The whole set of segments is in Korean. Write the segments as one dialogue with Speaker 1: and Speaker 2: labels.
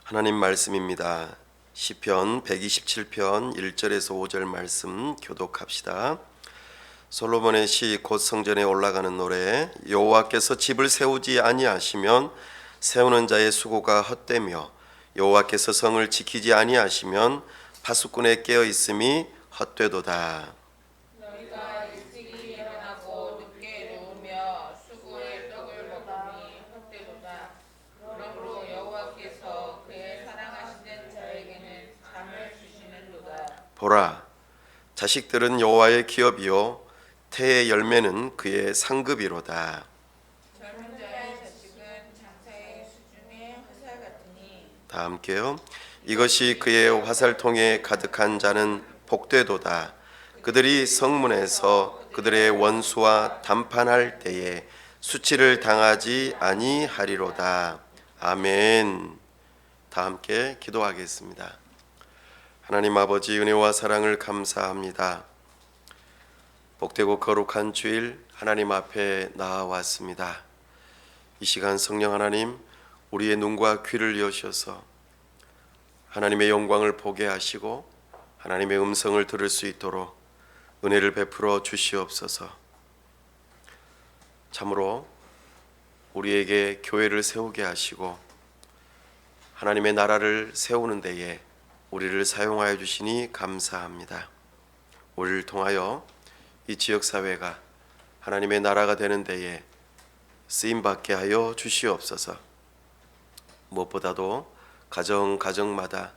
Speaker 1: 하나님 말씀입니다. 시편 127편 1절에서 5절 말씀 교독합시다. 솔로몬의 시 곧 성전에 올라가는 노래. 여호와께서 집을 세우지 아니하시면 세우는 자의 수고가 헛되며 여호와께서 성을 지키지 아니하시면 파수꾼의 깨어 있음이 헛되도다.
Speaker 2: 너희가 일찍이 일어나고 늦게 누우며 수고의 떡을 먹으니 헛되도다. 그러므로 여호와께서 그의 사랑하시는 자에게는 잠을 주시는도다.
Speaker 1: 보라, 자식들은 여호와의 기업이요 태의 열매는 그의 상급이로다.
Speaker 2: 젊은 자의 자식은 장차의 수중의 화살 같으니
Speaker 1: 다 함께요. 이것이 그의 화살통에 가득한 자는 복되도다. 그들이 성문에서 그들의 원수와 담판할 때에 수치를 당하지 아니하리로다. 아멘. 다 함께 기도하겠습니다. 하나님 아버지, 은혜와 사랑을 감사합니다. 복되고 거룩한 주일 하나님 앞에 나아왔습니다. 이 시간 성령 하나님, 우리의 눈과 귀를 여셔서 하나님의 영광을 보게 하시고 하나님의 음성을 들을 수 있도록 은혜를 베풀어 주시옵소서. 참으로 우리에게 교회를 세우게 하시고 하나님의 나라를 세우는 데에 우리를 사용하여 주시니 감사합니다. 우리를 통하여 이 지역사회가 하나님의 나라가 되는 데에 쓰임받게 하여 주시옵소서. 무엇보다도 가정마다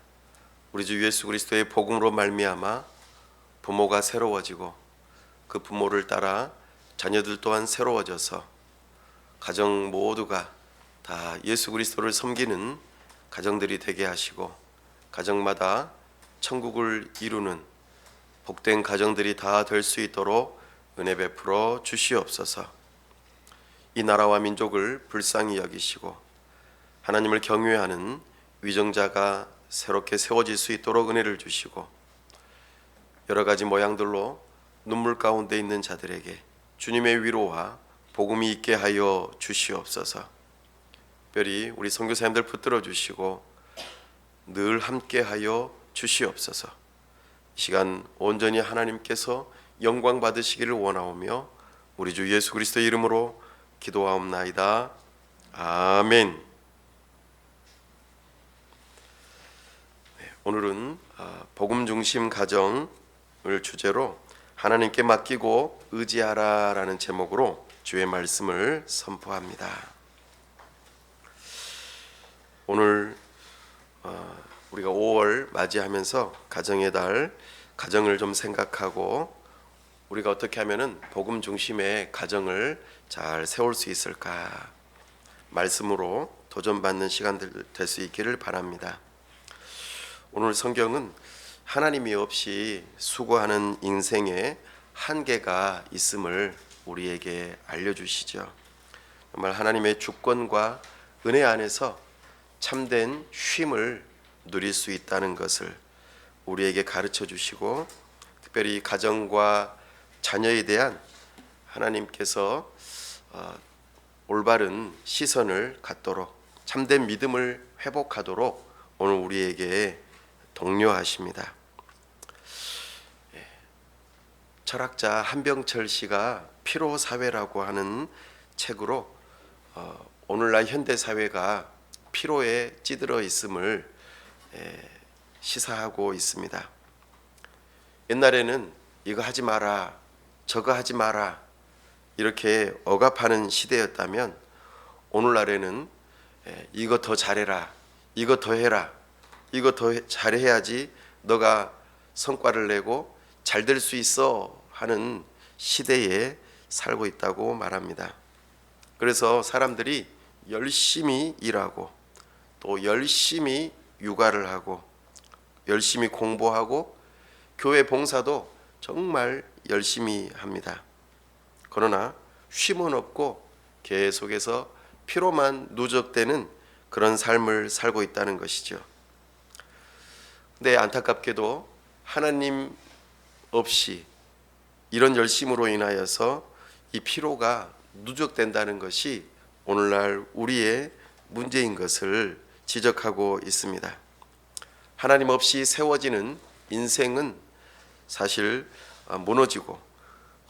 Speaker 1: 우리 주 예수 그리스도의 복음으로 말미암아 부모가 새로워지고 그 부모를 따라 자녀들 또한 새로워져서 가정 모두가 다 예수 그리스도를 섬기는 가정들이 되게 하시고 가정마다 천국을 이루는 복된 가정들이 다 될 수 있도록 은혜 베풀어 주시옵소서. 이 나라와 민족을 불쌍히 여기시고 하나님을 경외하는 위정자가 새롭게 세워질 수 있도록 은혜를 주시고 여러 가지 모양들로 눈물 가운데 있는 자들에게 주님의 위로와 복음이 있게 하여 주시옵소서. 특별히 우리 선교사님들 붙들어 주시고 늘 함께 하여 주시옵소서. 이 시간 온전히 하나님께서 영광 받으시기를 원하오며 우리 주 예수 그리스도의 이름으로 기도하옵나이다. 아멘. 오늘은 복음 중심 가정을 주제로 하나님께 맡기고 의지하라라는 제목으로 주의 말씀을 선포합니다. 오늘 우리가 5월 맞이하면서 가정의 달, 가정을 좀 생각하고 우리가 어떻게 하면은 복음 중심의 가정을 잘 세울 수 있을까 말씀으로 도전받는 시간들 될 수 있기를 바랍니다. 오늘 성경은 하나님이 없이 수고하는 인생에 한계가 있음을 우리에게 알려주시죠. 정말 하나님의 주권과 은혜 안에서 참된 쉼을 누릴 수 있다는 것을 우리에게 가르쳐 주시고 특별히 가정과 자녀에 대한 하나님께서 올바른 시선을 갖도록 참된 믿음을 회복하도록 오늘 우리에게 독려하십니다. 철학자 한병철 씨가 피로사회라고 하는 책으로 오늘날 현대사회가 피로에 찌들어 있음을 시사하고 있습니다. 옛날에는 이거 하지 마라, 저거 하지 마라 이렇게 억압하는 시대였다면 오늘날에는 이거 더 잘해라, 이거 더 해라, 이거 더 잘해야지 너가 성과를 내고 잘 될 수 있어 하는 시대에 살고 있다고 말합니다. 그래서 사람들이 열심히 일하고 또 열심히 육아를 하고 열심히 공부하고 교회 봉사도 정말 열심히 합니다. 그러나 쉼은 없고 계속해서 피로만 누적되는 그런 삶을 살고 있다는 것이죠. 근데 안타깝게도 하나님 없이 이런 열심으로 인하여서 이 피로가 누적된다는 것이 오늘날 우리의 문제인 것을 지적하고 있습니다. 하나님 없이 세워지는 인생은 사실 무너지고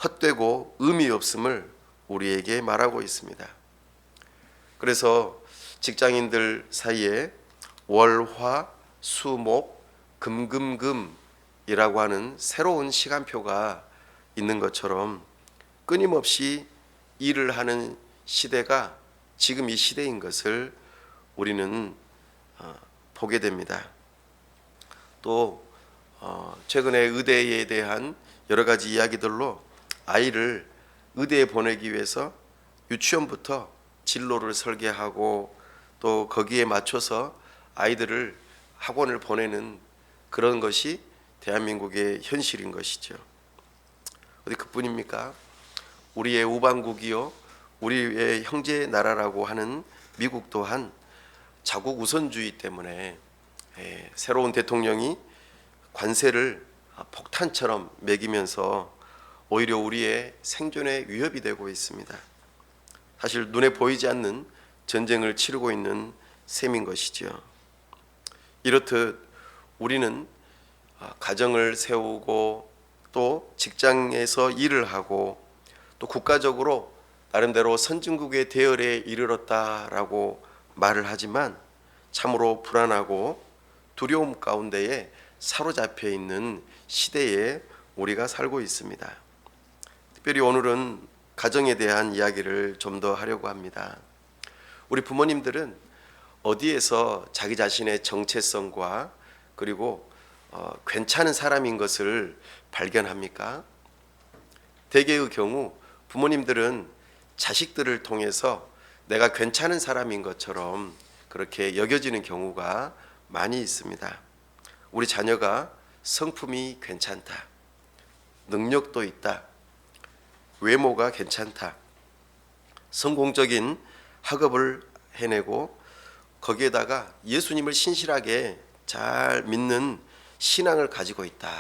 Speaker 1: 헛되고 의미 없음을 우리에게 말하고 있습니다. 그래서 직장인들 사이에 월, 화, 수, 목, 금, 금, 금이라고 하는 새로운 시간표가 있는 것처럼 끊임없이 일을 하는 시대가 지금 이 시대인 것을 우리는 보게 됩니다. 또 최근에 의대에 대한 여러 가지 이야기들로 아이를 의대에 보내기 위해서 유치원부터 진로를 설계하고 또 거기에 맞춰서 아이들을 학원을 보내는 그런 것이 대한민국의 현실인 것이죠. 어디 그뿐입니까? 우리의 우방국이요, 우리의 형제 나라라고 하는 미국 또한 자국 우선주의 때문에 새로운 대통령이 관세를 폭탄처럼 매기면서 오히려 우리의 생존에 위협이 되고 있습니다. 사실 눈에 보이지 않는 전쟁을 치르고 있는 셈인 것이죠. 이렇듯 우리는 가정을 세우고 또 직장에서 일을 하고 또 국가적으로 나름대로 선진국의 대열에 이르렀다라고 말을 하지만 참으로 불안하고 두려움 가운데에 사로잡혀 있는 시대에 우리가 살고 있습니다. 특별히 오늘은 가정에 대한 이야기를 좀 더 하려고 합니다. 우리 부모님들은 어디에서 자기 자신의 정체성과 그리고 괜찮은 사람인 것을 발견합니까? 대개의 경우 부모님들은 자식들을 통해서 내가 괜찮은 사람인 것처럼 그렇게 여겨지는 경우가 많이 있습니다. 우리 자녀가 성품이 괜찮다, 능력도 있다, 외모가 괜찮다, 성공적인 학업을 해내고 거기에다가 예수님을 신실하게 잘 믿는 신앙을 가지고 있다.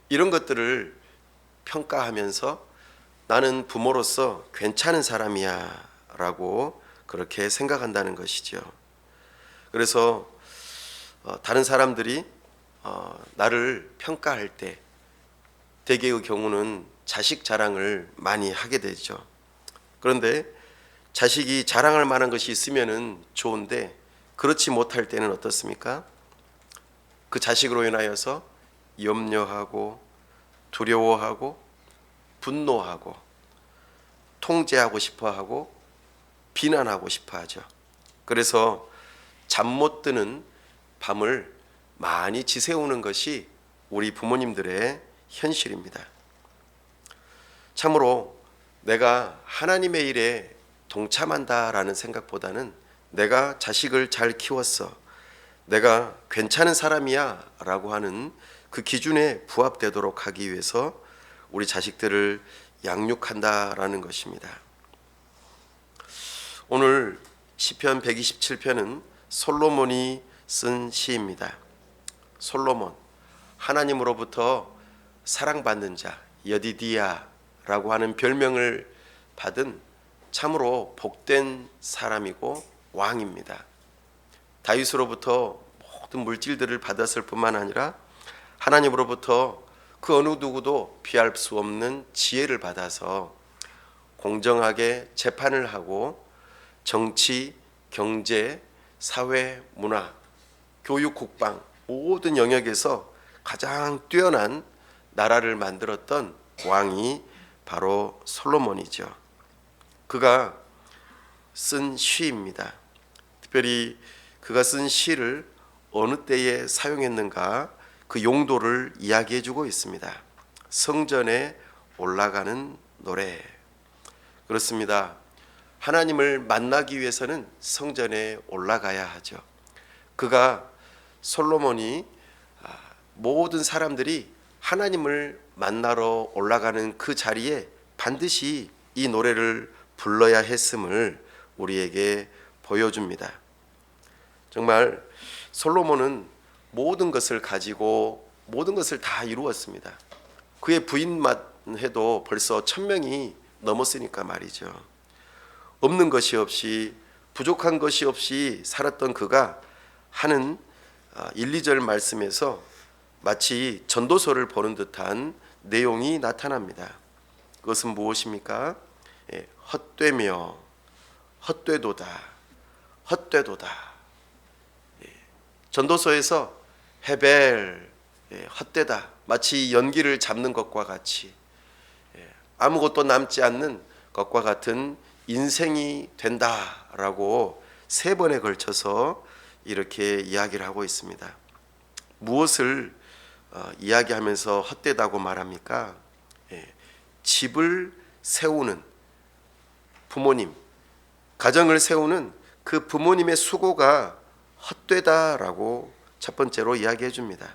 Speaker 1: 이런 것들을 평가하면서 나는 부모로서 괜찮은 사람이야 라고 그렇게 생각한다는 것이죠. 그래서 다른 사람들이 나를 평가할 때 대개의 경우는 자식 자랑을 많이 하게 되죠. 그런데 자식이 자랑할 만한 것이 있으면은 좋은데 그렇지 못할 때는 어떻습니까? 그 자식으로 인하여서 염려하고 두려워하고 분노하고 통제하고 싶어하고 비난하고 싶어하죠. 그래서 잠 못 드는 밤을 많이 지새우는 것이 우리 부모님들의 현실입니다. 참으로 내가 하나님의 일에 동참한다라는 생각보다는 내가 자식을 잘 키웠어, 내가 괜찮은 사람이야 라고 하는 그 기준에 부합되도록 하기 위해서 우리 자식들을 양육한다라는 것입니다. 오늘 시편 127편은 솔로몬이 쓴 시입니다. 솔로몬, 하나님으로부터 사랑받는 자, 여디디야라고 하는 별명을 받은 참으로 복된 사람이고 왕입니다. 다윗으로부터 모든 물질들을 받았을 뿐만 아니라 하나님으로부터 그 어느 누구도 피할 수 없는 지혜를 받아서 공정하게 재판을 하고 정치, 경제, 사회, 문화, 교육, 국방 모든 영역에서 가장 뛰어난 나라를 만들었던 왕이 바로 솔로몬이죠. 그가 쓴 시입니다. 특별히 그가 쓴 시를 어느 때에 사용했는가 그 용도를 이야기해 주고 있습니다. 성전에 올라가는 노래. 그렇습니다. 하나님을 만나기 위해서는 성전에 올라가야 하죠. 그가 솔로몬이 모든 사람들이 하나님을 만나러 올라가는 그 자리에 반드시 이 노래를 불러야 했음을 우리에게 보여줍니다. 정말 솔로몬은 모든 것을 가지고 모든 것을 다 이루었습니다. 그의 부인만 해도 벌써 1000명이 넘었으니까 말이죠. 없는 것이 없이 부족한 것이 없이 살았던 그가 하는 1, 2절 말씀에서 마치 전도서를 보는 듯한 내용이 나타납니다. 그것은 무엇입니까? 헛되며 헛되도다. 헛되도다. 전도서에서 헤벨, 헛되다, 마치 연기를 잡는 것과 같이 아무것도 남지 않는 것과 같은 인생이 된다라고 3번에 걸쳐서 이렇게 이야기를 하고 있습니다. 무엇을 이야기하면서 헛되다고 말합니까? 집을 세우는 부모님, 가정을 세우는 그 부모님의 수고가 헛되다라고 첫 번째로 이야기해 줍니다.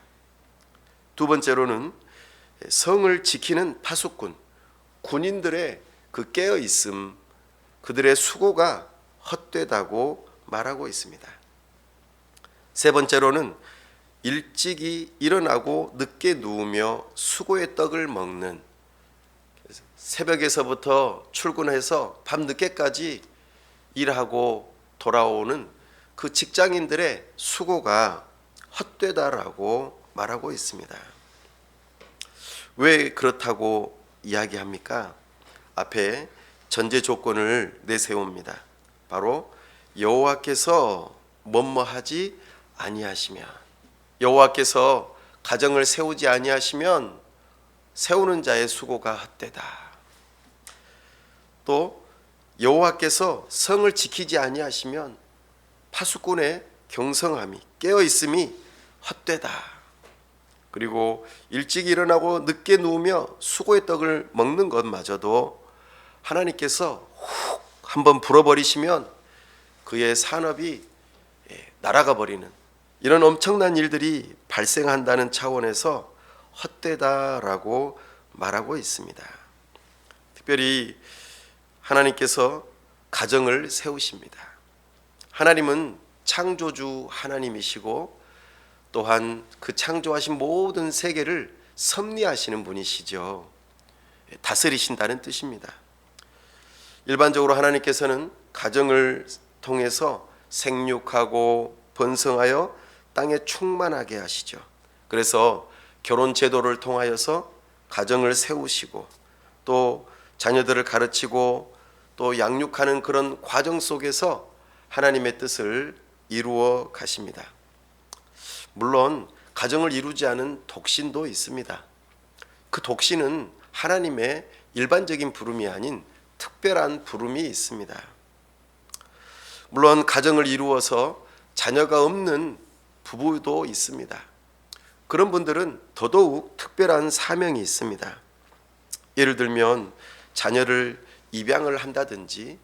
Speaker 1: 두 번째로는 성을 지키는 파수꾼, 군인들의 그 깨어 있음, 그들의 수고가 헛되다고 말하고 있습니다. 세 번째로는 일찍이 일어나고 늦게 누우며 수고의 떡을 먹는, 새벽에서부터 출근해서 밤늦게까지 일하고 돌아오는 그 직장인들의 수고가 헛되다라고 말하고 있습니다. 왜 그렇다고 이야기합니까? 앞에 전제 조건을 내세웁니다. 바로 여호와께서 뭐뭐하지 아니하시면, 여호와께서 가정을 세우지 아니하시면 세우는 자의 수고가 헛되다. 또 여호와께서 성을 지키지 아니하시면 파수꾼의 경성함이, 깨어있음이 헛되다. 그리고 일찍 일어나고 늦게 누우며 수고의 떡을 먹는 것마저도 하나님께서 훅 한번 불어버리시면 그의 산업이 날아가 버리는 이런 엄청난 일들이 발생한다는 차원에서 헛되다라고 말하고 있습니다. 특별히 하나님께서 가정을 세우십니다. 하나님은 창조주 하나님이시고 또한 그 창조하신 모든 세계를 섭리하시는 분이시죠. 다스리신다는 뜻입니다. 일반적으로 하나님께서는 가정을 통해서 생육하고 번성하여 땅에 충만하게 하시죠. 그래서 결혼 제도를 통하여서 가정을 세우시고 또 자녀들을 가르치고 또 양육하는 그런 과정 속에서 하나님의 뜻을 이루어 가십니다. 물론 가정을 이루지 않은 독신도 있습니다. 그 독신은 하나님의 일반적인 부름이 아닌 특별한 부름이 있습니다. 물론 가정을 이루어서 자녀가 없는 부부도 있습니다. 그런 분들은 더더욱 특별한 사명이 있습니다. 예를 들면 자녀를 입양을 한다든지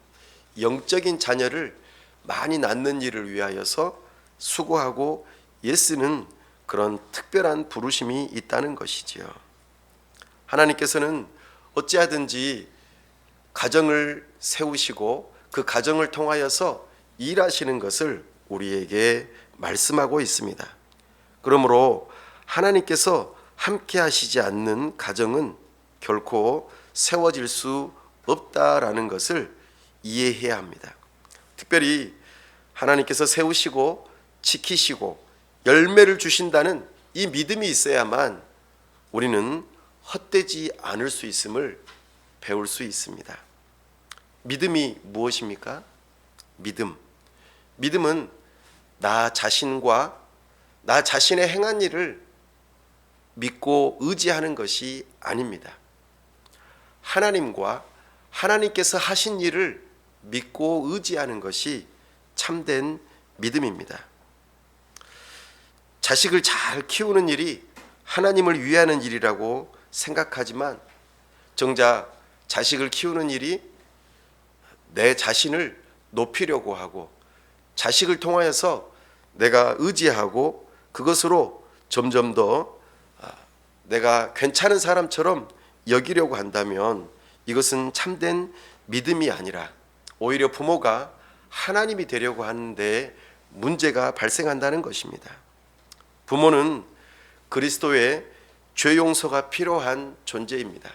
Speaker 1: 영적인 자녀를 많이 낳는 일을 위하여서 수고하고 애쓰는 그런 특별한 부르심이 있다는 것이지요. 하나님께서는 어찌하든지 가정을 세우시고 그 가정을 통하여서 일하시는 것을 우리에게 말씀하고 있습니다. 그러므로 하나님께서 함께 하시지 않는 가정은 결코 세워질 수 없다라는 것을 이해해야 합니다. 특별히 하나님께서 세우시고 지키시고 열매를 주신다는 이 믿음이 있어야만 우리는 헛되지 않을 수 있음을 배울 수 있습니다. 믿음이 무엇입니까? 믿음은 나 자신과 나 자신의 행한 일을 믿고 의지하는 것이 아닙니다. 하나님과 하나님께서 하신 일을 믿고 의지하는 것이 참된 믿음입니다. 자식을 잘 키우는 일이 하나님을 위하는 일이라고 생각하지만 정작 자식을 키우는 일이 내 자신을 높이려고 하고 자식을 통하여서 내가 의지하고 그것으로 점점 더 내가 괜찮은 사람처럼 여기려고 한다면 이것은 참된 믿음이 아니라 오히려 부모가 하나님이 되려고 하는데 문제가 발생한다는 것입니다. 부모는 그리스도의 죄 용서가 필요한 존재입니다.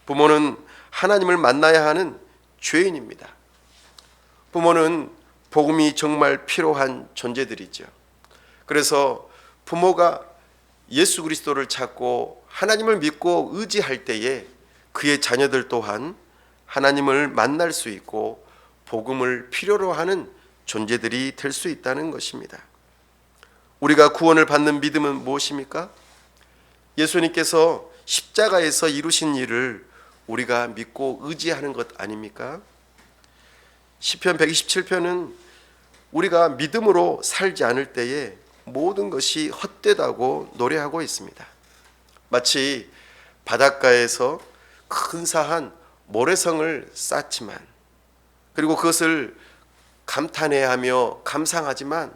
Speaker 1: 부모는 하나님을 만나야 하는 죄인입니다. 부모는 복음이 정말 필요한 존재들이죠. 그래서 부모가 예수 그리스도를 찾고 하나님을 믿고 의지할 때에 그의 자녀들 또한 하나님을 만날 수 있고 복음을 필요로 하는 존재들이 될 수 있다는 것입니다. 우리가 구원을 받는 믿음은 무엇입니까? 예수님께서 십자가에서 이루신 일을 우리가 믿고 의지하는 것 아닙니까? 시편 127편은 우리가 믿음으로 살지 않을 때에 모든 것이 헛되다고 노래하고 있습니다. 마치 바닷가에서 근사한 모래성을 쌓지만, 그리고 그것을 감탄해하며 감상하지만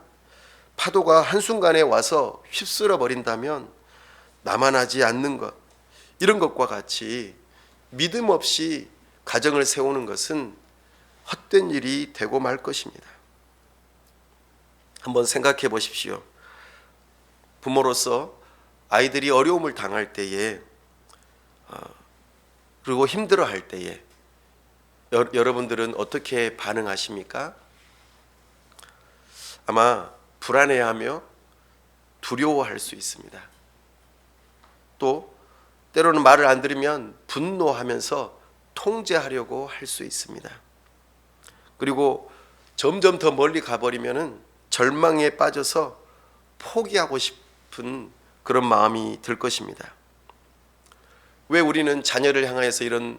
Speaker 1: 파도가 한순간에 와서 휩쓸어 버린다면 남아나지 않는 것, 이런 것과 같이 믿음 없이 가정을 세우는 것은 헛된 일이 되고 말 것입니다. 한번 생각해 보십시오. 부모로서 아이들이 어려움을 당할 때에 그리고 힘들어할 때에 여러분들은 어떻게 반응하십니까? 아마 불안해하며 두려워할 수 있습니다. 또 때로는 말을 안 들으면 분노하면서 통제하려고 할 수 있습니다. 그리고 점점 더 멀리 가버리면은 절망에 빠져서 포기하고 싶은 그런 마음이 들 것입니다. 왜 우리는 자녀를 향해서 이런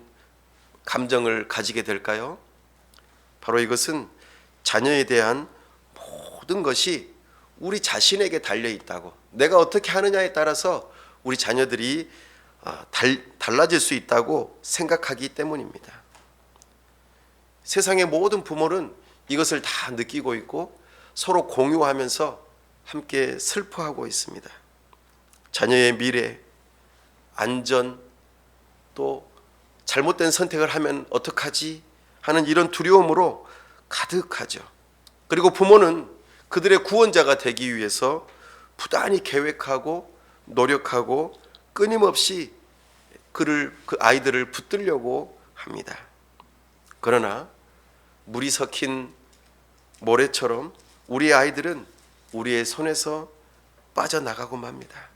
Speaker 1: 감정을 가지게 될까요? 바로 이것은 자녀에 대한 모든 것이 우리 자신에게 달려 있다고, 내가 어떻게 하느냐에 따라서 우리 자녀들이 달라질 수 있다고 생각하기 때문입니다. 세상의 모든 부모는 이것을 다 느끼고 있고 서로 공유하면서 함께 슬퍼하고 있습니다. 자녀의 미래, 안전, 또 잘못된 선택을 하면 어떡하지 하는 이런 두려움으로 가득하죠. 그리고 부모는 그들의 구원자가 되기 위해서 부단히 계획하고 노력하고 끊임없이 그 아이들을 붙들려고 합니다. 그러나 물이 섞인 모래처럼 우리의 아이들은 우리의 손에서 빠져나가고 맙니다.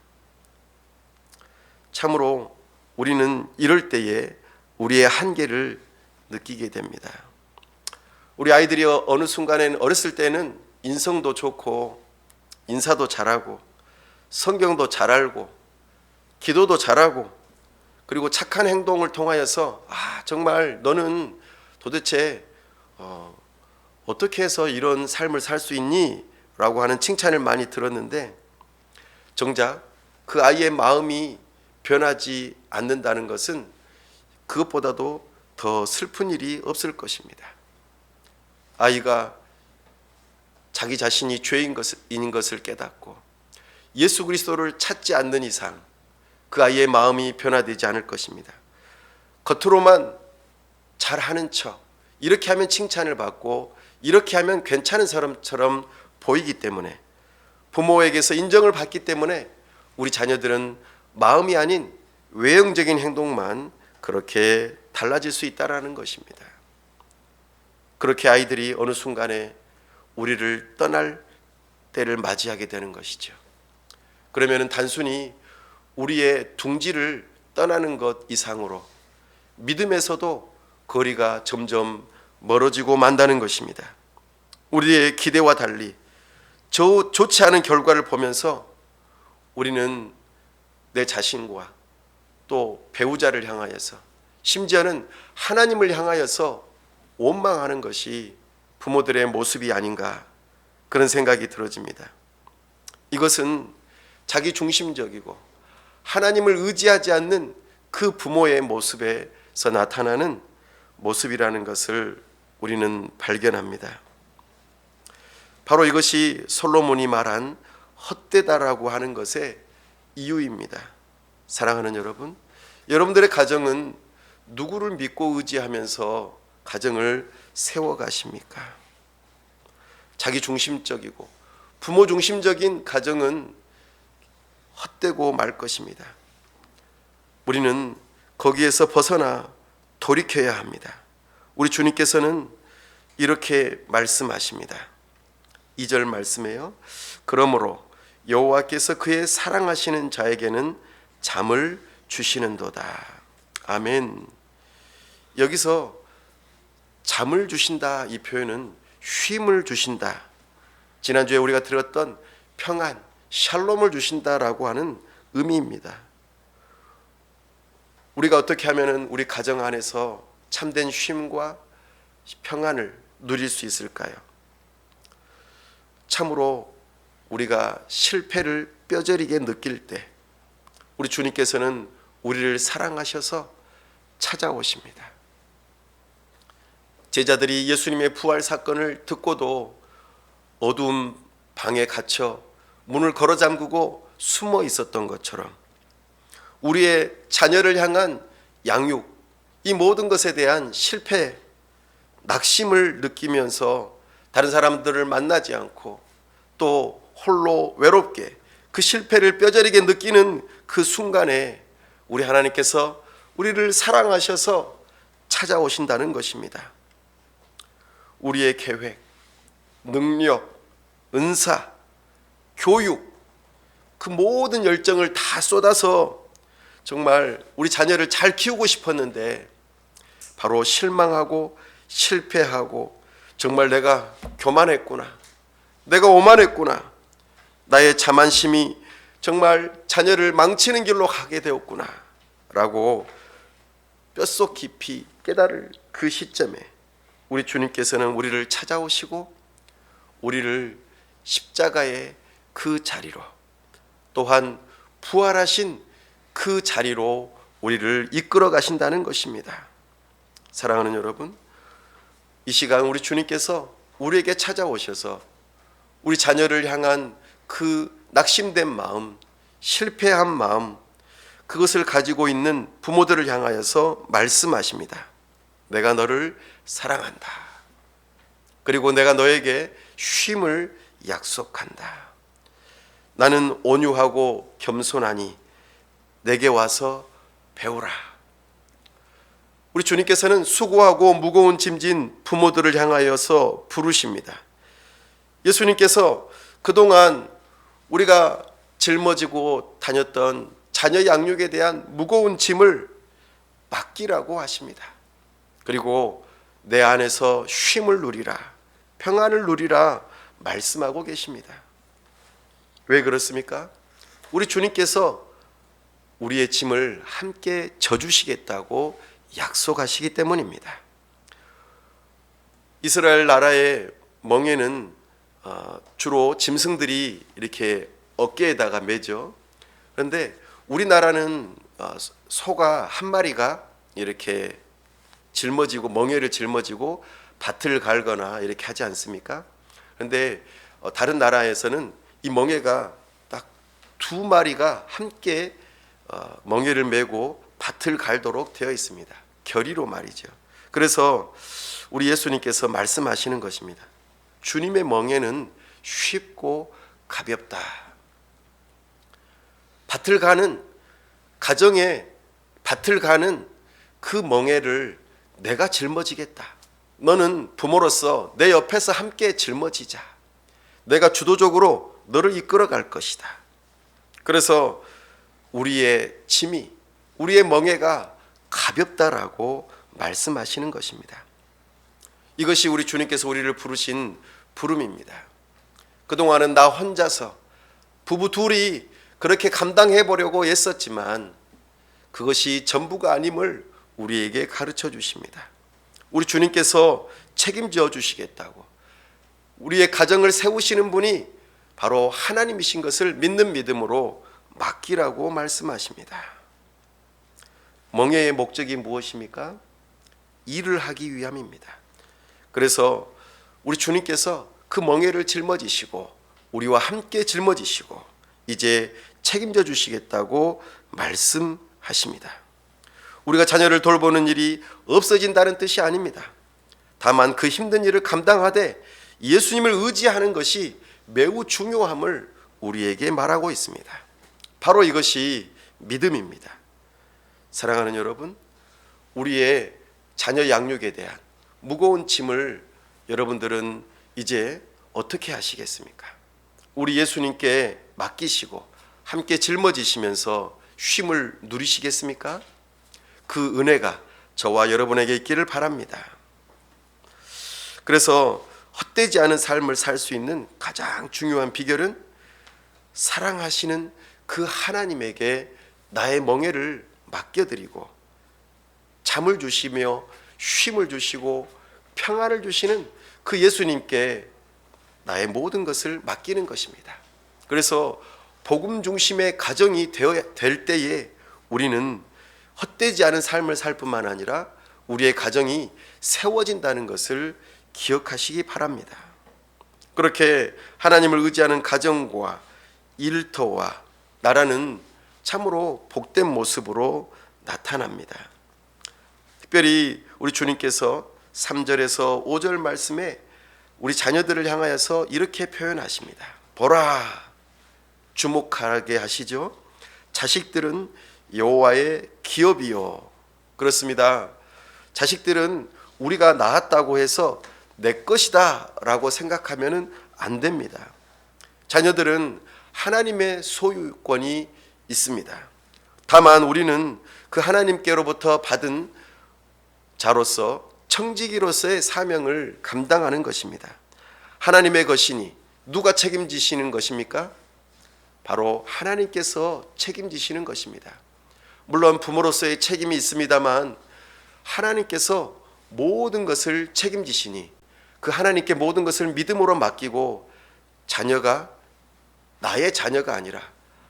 Speaker 1: 참으로 우리는 이럴 때에 우리의 한계를 느끼게 됩니다. 우리 아이들이 어느 순간에는, 어렸을 때는 인성도 좋고 인사도 잘하고 성경도 잘 알고 기도도 잘하고 그리고 착한 행동을 통하여서 정말 너는 도대체 어떻게 해서 이런 삶을 살 수 있니? 라고 하는 칭찬을 많이 들었는데, 정작 그 아이의 마음이 변하지 않는다는 것은 그것보다도 더 슬픈 일이 없을 것입니다. 아이가 자기 자신이 죄인 것을 깨닫고 예수 그리스도를 찾지 않는 이상 그 아이의 마음이 변화되지 않을 것입니다. 겉으로만 잘하는 척, 이렇게 하면 칭찬을 받고 이렇게 하면 괜찮은 사람처럼 보이기 때문에, 부모에게서 인정을 받기 때문에 우리 자녀들은 마음이 아닌 외형적인 행동만 그렇게 달라질 수 있다는 것입니다. 그렇게 아이들이 어느 순간에 우리를 떠날 때를 맞이하게 되는 것이죠. 그러면 단순히 우리의 둥지를 떠나는 것 이상으로 믿음에서도 거리가 점점 멀어지고 만다는 것입니다. 우리의 기대와 달리 좋지 않은 결과를 보면서 우리는 내 자신과 또 배우자를 향하여서, 심지어는 하나님을 향하여서 원망하는 것이 부모들의 모습이 아닌가, 그런 생각이 들어집니다. 이것은 자기 중심적이고 하나님을 의지하지 않는 그 부모의 모습에서 나타나는 모습이라는 것을 우리는 발견합니다. 바로 이것이 솔로몬이 말한 헛되다라고 하는 것의 이유입니다. 사랑하는 여러분, 여러분들의 가정은 누구를 믿고 의지하면서 가정을 세워가십니까? 자기 중심적이고 부모 중심적인 가정은 헛되고 말 것입니다. 우리는 거기에서 벗어나 돌이켜야 합니다. 우리 주님께서는 이렇게 말씀하십니다. 2절 말씀이에요. 그러므로 여호와께서 그의 사랑하시는 자에게는 잠을 주시는도다. 아멘. 여기서 잠을 주신다, 이 표현은 쉼을 주신다, 지난주에 우리가 들었던 평안, 샬롬을 주신다라고 하는 의미입니다. 우리가 어떻게 하면 우리 가정 안에서 참된 쉼과 평안을 누릴 수 있을까요? 참으로 우리가 실패를 뼈저리게 느낄 때 우리 주님께서는 우리를 사랑하셔서 찾아오십니다. 제자들이 예수님의 부활 사건을 듣고도 어두운 방에 갇혀 문을 걸어 잠그고 숨어 있었던 것처럼 우리의 자녀를 향한 양육, 이 모든 것에 대한 실패, 낙심을 느끼면서 다른 사람들을 만나지 않고 또 홀로 외롭게 그 실패를 뼈저리게 느끼는 그 순간에 우리 하나님께서 우리를 사랑하셔서 찾아오신다는 것입니다. 우리의 계획, 능력, 은사, 교육, 그 모든 열정을 다 쏟아서 정말 우리 자녀를 잘 키우고 싶었는데 바로 실망하고 실패하고 정말 내가 교만했구나, 내가 오만했구나, 나의 자만심이 정말 자녀를 망치는 길로 가게 되었구나 라고 뼛속 깊이 깨달을 그 시점에 우리 주님께서는 우리를 찾아오시고 우리를 십자가의 그 자리로, 또한 부활하신 그 자리로 우리를 이끌어 가신다는 것입니다. 사랑하는 여러분, 이 시간 우리 주님께서 우리에게 찾아오셔서 우리 자녀를 향한 그 낙심된 마음, 실패한 마음, 그것을 가지고 있는 부모들을 향하여서 말씀하십니다. 내가 너를 사랑한다. 그리고 내가 너에게 쉼을 약속한다. 나는 온유하고 겸손하니 내게 와서 배우라. 우리 주님께서는 수고하고 무거운 짐진 부모들을 향하여서 부르십니다. 예수님께서 그동안 우리가 짊어지고 다녔던 자녀 양육에 대한 무거운 짐을 맡기라고 하십니다. 그리고 내 안에서 쉼을 누리라, 평안을 누리라 말씀하고 계십니다. 왜 그렇습니까? 우리 주님께서 우리의 짐을 함께 져주시겠다고 약속하시기 때문입니다. 이스라엘 나라의 멍에는 주로 짐승들이 이렇게 어깨에다가 매죠. 그런데 우리나라는 소가 한 마리가 이렇게 짊어지고 멍에를 짊어지고 밭을 갈거나 이렇게 하지 않습니까? 그런데 다른 나라에서는 이 멍에가 딱 두 마리가 함께 멍에를 메고 밭을 갈도록 되어 있습니다. 결의로 말이죠. 그래서 우리 예수님께서 말씀하시는 것입니다. 주님의 멍에는 쉽고 가볍다. 밭을 가는 가정에 밭을 가는 그 멍에를 내가 짊어지겠다. 너는 부모로서 내 옆에서 함께 짊어지자. 내가 주도적으로 너를 이끌어 갈 것이다. 그래서 우리의 짐이, 우리의 멍에가 가볍다라고 말씀하시는 것입니다. 이것이 우리 주님께서 우리를 부르신 부름입니다. 그동안은 나 혼자서 부부 둘이 그렇게 감당해 보려고 애썼지만 그것이 전부가 아님을 우리에게 가르쳐 주십니다. 우리 주님께서 책임져 주시겠다고, 우리의 가정을 세우시는 분이 바로 하나님이신 것을 믿는 믿음으로 맡기라고 말씀하십니다. 멍에의 목적이 무엇입니까? 일을 하기 위함입니다. 그래서 우리 주님께서 그 멍에를 짊어지시고 우리와 함께 짊어지시고 이제 책임져 주시겠다고 말씀하십니다. 우리가 자녀를 돌보는 일이 없어진다는 뜻이 아닙니다. 다만 그 힘든 일을 감당하되 예수님을 의지하는 것이 매우 중요함을 우리에게 말하고 있습니다. 바로 이것이 믿음입니다. 사랑하는 여러분, 우리의 자녀 양육에 대한 무거운 짐을 여러분들은 이제 어떻게 하시겠습니까? 우리 예수님께 맡기시고 함께 짊어지시면서 쉼을 누리시겠습니까? 그 은혜가 저와 여러분에게 있기를 바랍니다. 그래서 헛되지 않은 삶을 살 수 있는 가장 중요한 비결은 사랑하시는 그 하나님에게 나의 멍에를 맡겨드리고 잠을 주시며 쉼을 주시고 평안을 주시는 그 예수님께 나의 모든 것을 맡기는 것입니다. 그래서 복음 중심의 가정이 될 때에 우리는 헛되지 않은 삶을 살 뿐만 아니라 우리의 가정이 세워진다는 것을 기억하시기 바랍니다. 그렇게 하나님을 의지하는 가정과 일터와 나라는 참으로 복된 모습으로 나타납니다. 특별히 우리 주님께서 3절에서 5절 말씀에 우리 자녀들을 향하여서 이렇게 표현하십니다. 보라, 주목하게 하시죠. 자식들은 여호와의 기업이요. 그렇습니다. 자식들은 우리가 낳았다고 해서 내 것이다 라고 생각하면 안 됩니다. 자녀들은 하나님의 소유권이 있습니다. 다만 우리는 그 하나님께로부터 받은 자로서 청지기로서의 사명을 감당하는 것입니다. 하나님의 것이니 누가 책임지시는 것입니까? 바로 하나님께서 책임지시는 것입니다. 물론 부모로서의 책임이 있습니다만 하나님께서 모든 것을 책임지시니 그 하나님께 모든 것을 믿음으로 맡기고 자녀가 나의 자녀가 아니라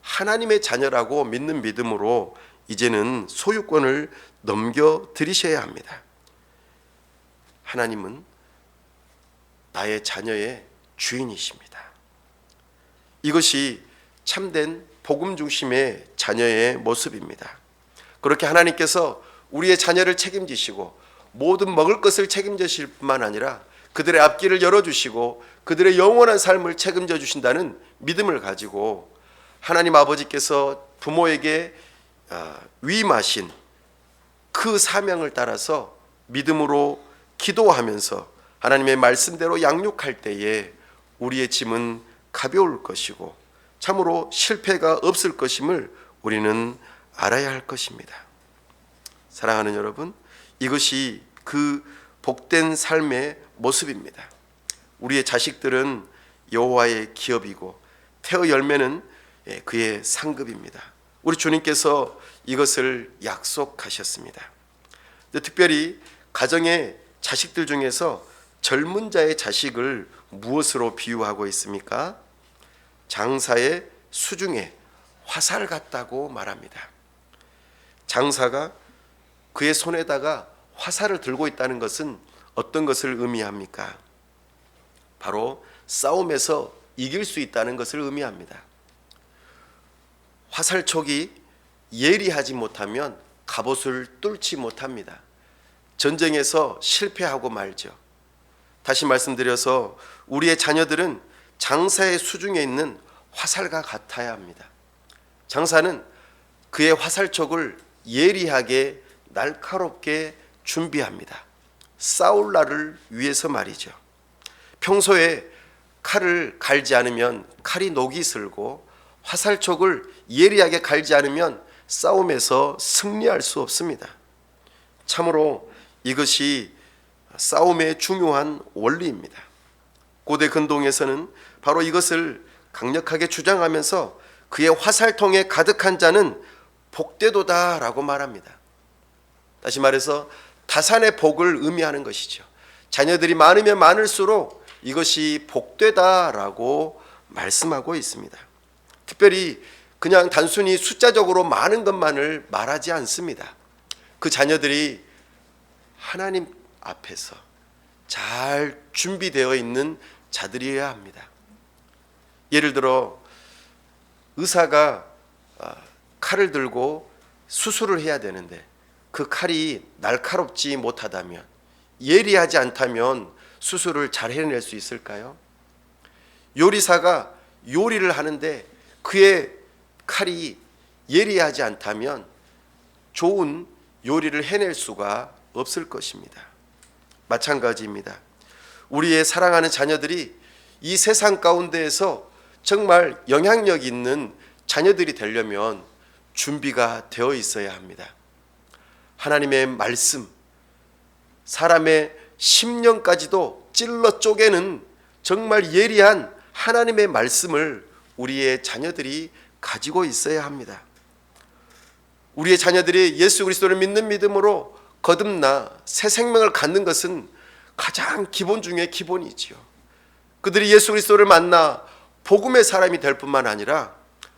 Speaker 1: 하나님의 자녀라고 믿는 믿음으로 이제는 소유권을 넘겨드리셔야 합니다. 하나님은 나의 자녀의 주인이십니다. 이것이 참된 복음 중심의 자녀의 모습입니다. 그렇게 하나님께서 우리의 자녀를 책임지시고 모든 먹을 것을 책임지실 뿐만 아니라 그들의 앞길을 열어주시고 그들의 영원한 삶을 책임져 주신다는 믿음을 가지고 하나님 아버지께서 부모에게 위임하신 그 사명을 따라서 믿음으로 기도하면서 하나님의 말씀대로 양육할 때에 우리의 짐은 가벼울 것이고 참으로 실패가 없을 것임을 우리는 알아야 할 것입니다. 사랑하는 여러분, 이것이 그 복된 삶의 모습입니다. 우리의 자식들은 여호와의 기업이고 태어 열매는 그의 상급입니다. 우리 주님께서 이것을 약속하셨습니다. 특별히 가정의 자식들 중에서 젊은 자의 자식을 무엇으로 비유하고 있습니까? 장사의 수중에 화살 같다고 말합니다. 장사가 그의 손에다가 화살을 들고 있다는 것은 어떤 것을 의미합니까? 바로 싸움에서 이길 수 있다는 것을 의미합니다. 화살촉이 예리하지 못하면 갑옷을 뚫지 못합니다. 전쟁에서 실패하고 말죠. 다시 말씀드려서 우리의 자녀들은 장사의 수중에 있는 화살과 같아야 합니다. 장사는 그의 화살촉을 예리하게 날카롭게 준비합니다. 싸울 날을 위해서 말이죠. 평소에 칼을 갈지 않으면 칼이 녹이 슬고 화살촉을 예리하게 갈지 않으면 싸움에서 승리할 수 없습니다. 참으로 이것이 싸움의 중요한 원리입니다. 고대 근동에서는 바로 이것을 강력하게 주장하면서 그의 화살통에 가득한 자는 복되도다라고 말합니다. 다시 말해서 다산의 복을 의미하는 것이죠. 자녀들이 많으면 많을수록 이것이 복되다라고 말씀하고 있습니다. 특별히 그냥 단순히 숫자적으로 많은 것만을 말하지 않습니다. 그 자녀들이 하나님 앞에서 잘 준비되어 있는 자들이어야 합니다. 예를 들어 의사가 칼을 들고 수술을 해야 되는데 그 칼이 날카롭지 못하다면, 예리하지 않다면 수술을 잘 해낼 수 있을까요? 요리사가 요리를 하는데 그의 칼이 예리하지 않다면 좋은 요리를 해낼 수가 없을 것입니다. 마찬가지입니다. 우리의 사랑하는 자녀들이 이 세상 가운데에서 정말 영향력 있는 자녀들이 되려면 준비가 되어 있어야 합니다. 하나님의 말씀, 사람의 심령까지도 찔러 쪼개는 정말 예리한 하나님의 말씀을 우리의 자녀들이 가지고 있어야 합니다. 우리의 자녀들이 예수 그리스도를 믿는 믿음으로 거듭나 새 생명을 갖는 것은 가장 기본 중에 기본이지요. 그들이 예수 그리스도를 만나 복음의 사람이 될 뿐만 아니라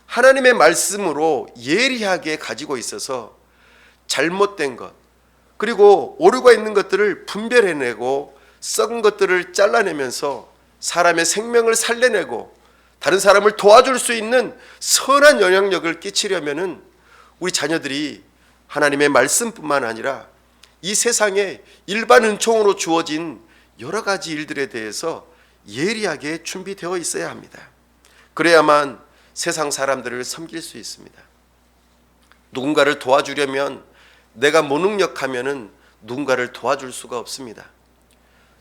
Speaker 1: 하나님의 말씀으로 예리하게 가지고 있어서 잘못된 것, 그리고 오류가 있는 것들을 분별해내고 썩은 것들을 잘라내면서 사람의 생명을 살려내고 다른 사람을 도와줄 수 있는 선한 영향력을 끼치려면은 우리 자녀들이 하나님의 말씀뿐만 아니라 이 세상에 일반 은총으로 주어진 여러 가지 일들에 대해서 예리하게 준비되어 있어야 합니다. 그래야만 세상 사람들을 섬길 수 있습니다. 누군가를 도와주려면 내가 무능력하면은 누군가를 도와줄 수가 없습니다.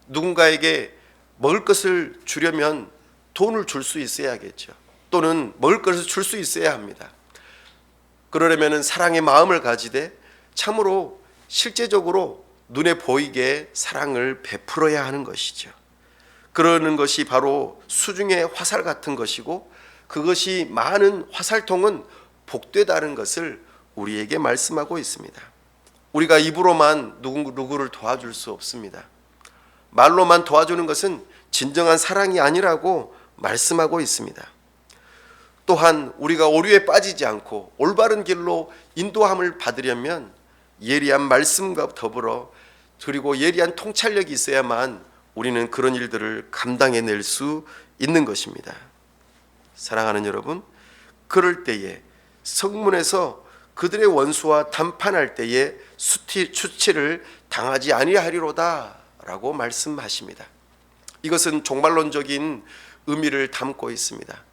Speaker 1: 누군가에게 먹을 것을 주려면 돈을 줄 수 있어야겠죠. 또는 먹을 것을 줄 수 있어야 합니다. 그러려면 사랑의 마음을 가지되 참으로 실제적으로 눈에 보이게 사랑을 베풀어야 하는 것이죠. 그러는 것이 바로 수중의 화살 같은 것이고, 그것이 많은 화살통은 복되다는 것을 우리에게 말씀하고 있습니다. 우리가 입으로만 누구를 도와줄 수 없습니다. 말로만 도와주는 것은 진정한 사랑이 아니라고 말씀하고 있습니다. 또한 우리가 오류에 빠지지 않고 올바른 길로 인도함을 받으려면 예리한 말씀과 더불어 그리고 예리한 통찰력이 있어야만 우리는 그런 일들을 감당해낼 수 있는 것입니다. 사랑하는 여러분, 그럴 때에 성문에서 그들의 원수와 담판할 때에 수치를 당하지 아니하리로다 라고 말씀하십니다. 이것은 종말론적인 의미를 담고 있습니다.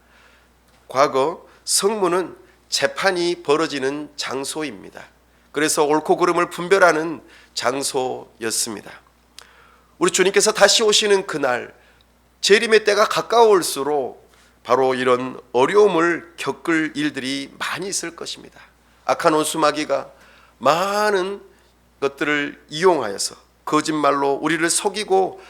Speaker 1: 과거 성문은 재판이 벌어지는 장소입니다. 그래서 옳고 그름을 분별하는 장소였습니다. 우리 주님께서 다시 오시는 그날, 재림의 때가 가까울수록 바로 이런 어려움을 겪을 일들이 많이 있을 것입니다. 악한 원수마귀가 많은 것들을 이용하여서 거짓말로 우리를 속이고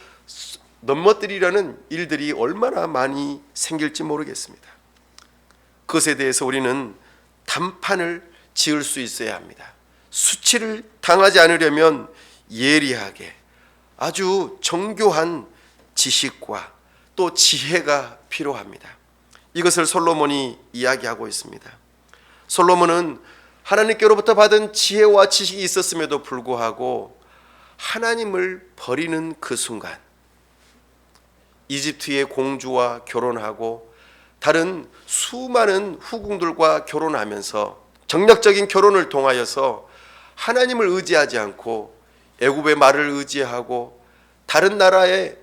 Speaker 1: 넘어뜨리려는 일들이 얼마나 많이 생길지 모르겠습니다. 그것에 대해서 우리는 단판을 지을 수 있어야 합니다. 수치를 당하지 않으려면 예리하게 아주 정교한 지식과 또 지혜가 필요합니다. 이것을 솔로몬이 이야기하고 있습니다. 솔로몬은 하나님께로부터 받은 지혜와 지식이 있었음에도 불구하고 하나님을 버리는 그 순간, 이집트의 공주와 결혼하고 다른 수많은 후궁들과 결혼하면서 정략적인 결혼을 통하여서 하나님을 의지하지 않고 애굽의 말을 의지하고 다른 나라와의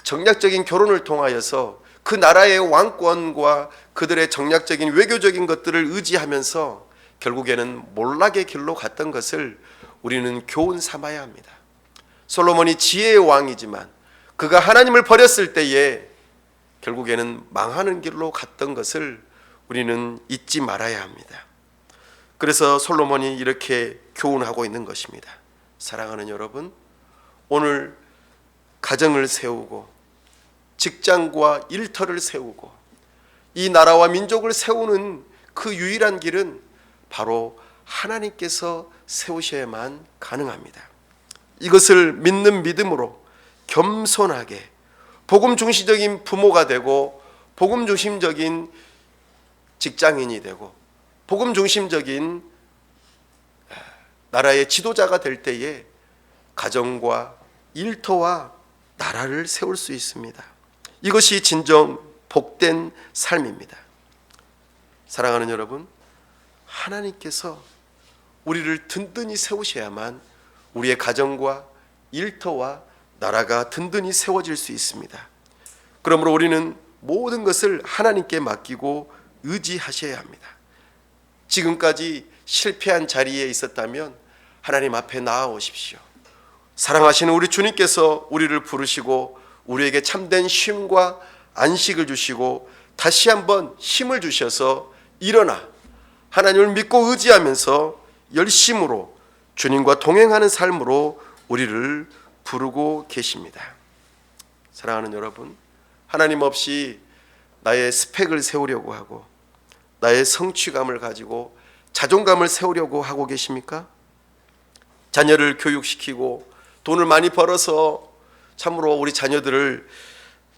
Speaker 1: 정략적인 결혼을 통하여서 그 나라의 왕권과 그들의 정략적인 외교적인 것들을 의지하면서 결국에는 몰락의 길로 갔던 것을 우리는 교훈 삼아야 합니다. 솔로몬이 지혜의 왕이지만 그가 하나님을 버렸을 때에 결국에는 망하는 길로 갔던 것을 우리는 잊지 말아야 합니다. 그래서 솔로몬이 이렇게 교훈하고 있는 것입니다. 사랑하는 여러분, 오늘 가정을 세우고 직장과 일터를 세우고 이 나라와 민족을 세우는 그 유일한 길은 바로 하나님께서 세우셔야만 가능합니다. 이것을 믿는 믿음으로 겸손하게 복음 중심적인 부모가 되고 복음 중심적인 직장인이 되고 복음 중심적인 나라의 지도자가 될 때에 가정과 일터와 나라를 세울 수 있습니다. 이것이 진정 복된 삶입니다. 사랑하는 여러분, 하나님께서 우리를 든든히 세우셔야만 우리의 가정과 일터와 나라가 든든히 세워질 수 있습니다. 그러므로 우리는 모든 것을 하나님께 맡기고 의지하셔야 합니다. 지금까지 실패한 자리에 있었다면 하나님 앞에 나아오십시오. 사랑하시는 우리 주님께서 우리를 부르시고 우리에게 참된 쉼과 안식을 주시고 다시 한번 힘을 주셔서 일어나 하나님을 믿고 의지하면서 열심으로 주님과 동행하는 삶으로 우리를 부르고 계십니다. 사랑하는 여러분, 하나님 없이 나의 스펙을 세우려고 하고 나의 성취감을 가지고 자존감을 세우려고 하고 계십니까? 자녀를 교육시키고 돈을 많이 벌어서 참으로 우리 자녀들을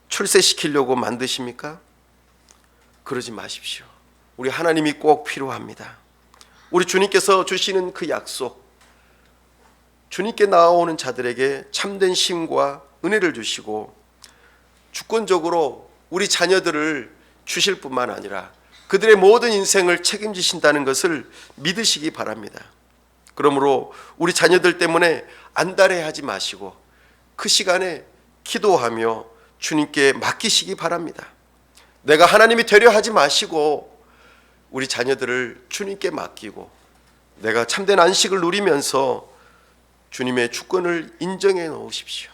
Speaker 1: 출세시키려고 만드십니까? 그러지 마십시오. 우리 하나님이 꼭 필요합니다. 우리 주님께서 주시는 그 약속, 주님께 나아오는 자들에게 참된 힘과 은혜를 주시고 주권적으로 우리 자녀들을 주실 뿐만 아니라 그들의 모든 인생을 책임지신다는 것을 믿으시기 바랍니다. 그러므로 우리 자녀들 때문에 안달해하지 마시고 그 시간에 기도하며 주님께 맡기시기 바랍니다. 내가 하나님이 되려 하지 마시고 우리 자녀들을 주님께 맡기고 내가 참된 안식을 누리면서 주님의 주권을 인정해 놓으십시오.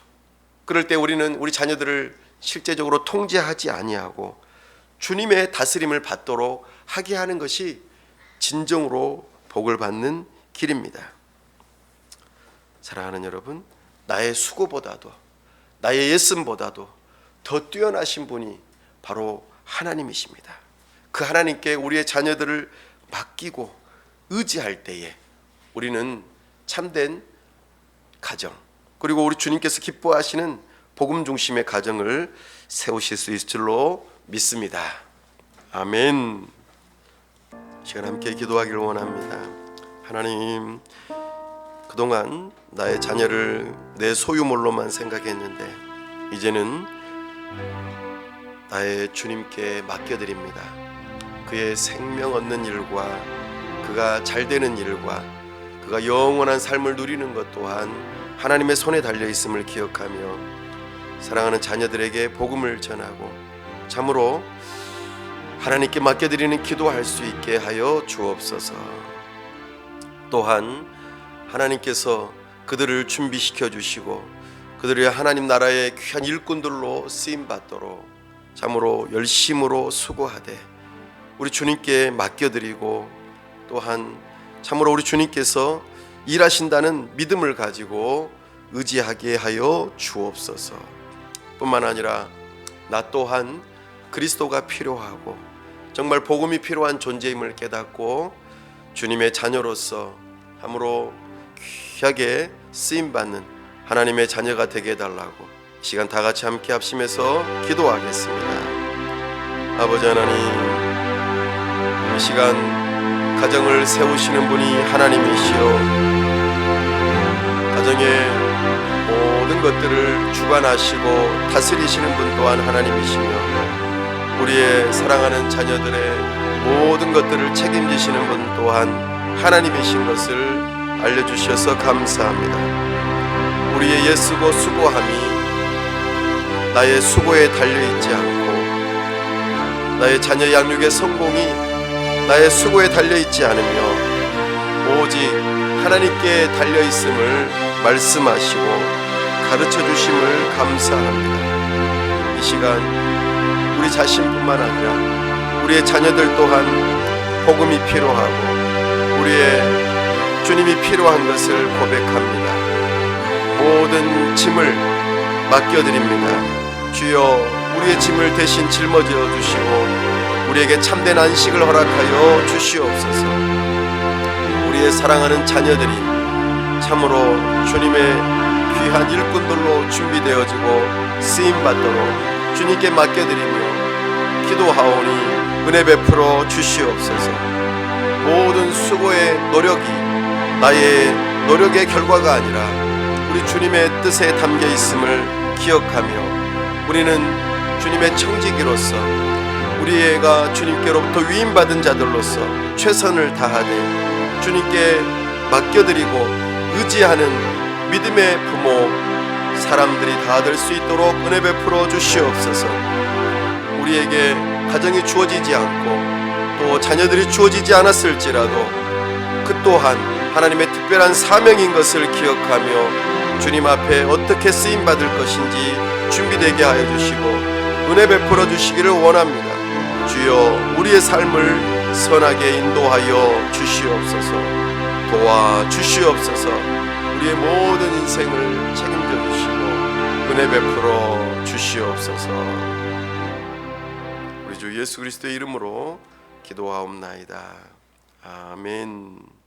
Speaker 1: 그럴 때 우리는 우리 자녀들을 실제적으로 통제하지 아니하고 주님의 다스림을 받도록 하게 하는 것이 진정으로 복을 받는 길입니다. 사랑하는 여러분, 나의 수고보다도 나의 예씀보다도 더 뛰어나신 분이 바로 하나님이십니다. 그 하나님께 우리의 자녀들을 맡기고 의지할 때에 우리는 참된 가정, 그리고 우리 주님께서 기뻐하시는 복음 중심의 가정을 세우실 수 있을 줄로 믿습니다. 아멘. 시간 함께 기도하기를 원합니다. 하나님, 그동안 나의 자녀를 내 소유물로만 생각했는데 이제는 나의 주님께 맡겨드립니다. 그의 생명 얻는 일과 그가 잘되는 일과 그가 영원한 삶을 누리는 것 또한 하나님의 손에 달려있음을 기억하며 사랑하는 자녀들에게 복음을 전하고 참으로 하나님께 맡겨드리는 기도할 수 있게 하여 주옵소서. 또한 하나님께서 그들을 준비시켜 주시고 그들이 하나님 나라의 귀한 일꾼들로 쓰임받도록 참으로 열심으로 수고하되 우리 주님께 맡겨드리고 또한 참으로 우리 주님께서 일하신다는 믿음을 가지고 의지하게 하여 주옵소서. 뿐만 아니라 나 또한 그리스도가 필요하고 정말 복음이 필요한 존재임을 깨닫고 주님의 자녀로서 참으로 귀하게 쓰임받는 하나님의 자녀가 되게 해달라고 이 시간 다 같이 함께 합심해서 기도하겠습니다. 아버지 하나님, 이 시간 가정을 세우시는 분이 하나님이시여 가정의 모든 것들을 주관하시고 다스리시는 분 또한 하나님이시며 우리의 사랑하는 자녀들의 모든 것들을 책임지시는 분 또한 하나님이신 것을 알려주셔서 감사합니다. 우리의 애쓰고 수고함이 나의 수고에 달려있지 않고 나의 자녀 양육의 성공이 나의 수고에 달려있지 않으며 오직 하나님께 달려있음을 말씀하시고 가르쳐주심을 감사합니다. 이 시간 우리 자신뿐만 아니라 우리의 자녀들 또한 복음이 필요하고 우리의 주님이 필요한 것을 고백합니다. 모든 짐을 맡겨드립니다. 주여 우리의 짐을 대신 짊어져 주시고 우리에게 참된 안식을 허락하여 주시옵소서. 우리의 사랑하는 자녀들이 참으로 주님의 귀한 일꾼들로 준비되어지고 쓰임받도록 주님께 맡겨드리며 기도하오니 은혜 베풀어 주시옵소서. 모든 수고의 노력이 나의 노력의 결과가 아니라 우리 주님의 뜻에 담겨 있음을 기억하며 우리는 주님의 청지기로서 우리 애가 주님께로부터 위임받은 자들로서 최선을 다하되 주님께 맡겨드리고 의지하는 믿음의 부모 사람들이 다 될 수 있도록 은혜 베풀어 주시옵소서. 우리에게 가정이 주어지지 않고 또 자녀들이 주어지지 않았을지라도 그 또한 하나님의 특별한 사명인 것을 기억하며 주님 앞에 어떻게 쓰임 받을 것인지 준비되게 하여 주시고 은혜 베풀어 주시기를 원합니다. 주여, 우리의 삶을 선하게 인도하여 주시옵소서. 도와 주시옵소서. 우리의 모든 인생을 책임져 주시고 은혜 베풀어 주시옵소서. 우리 주 예수 그리스도의 이름으로 기도하옵나이다. 아멘.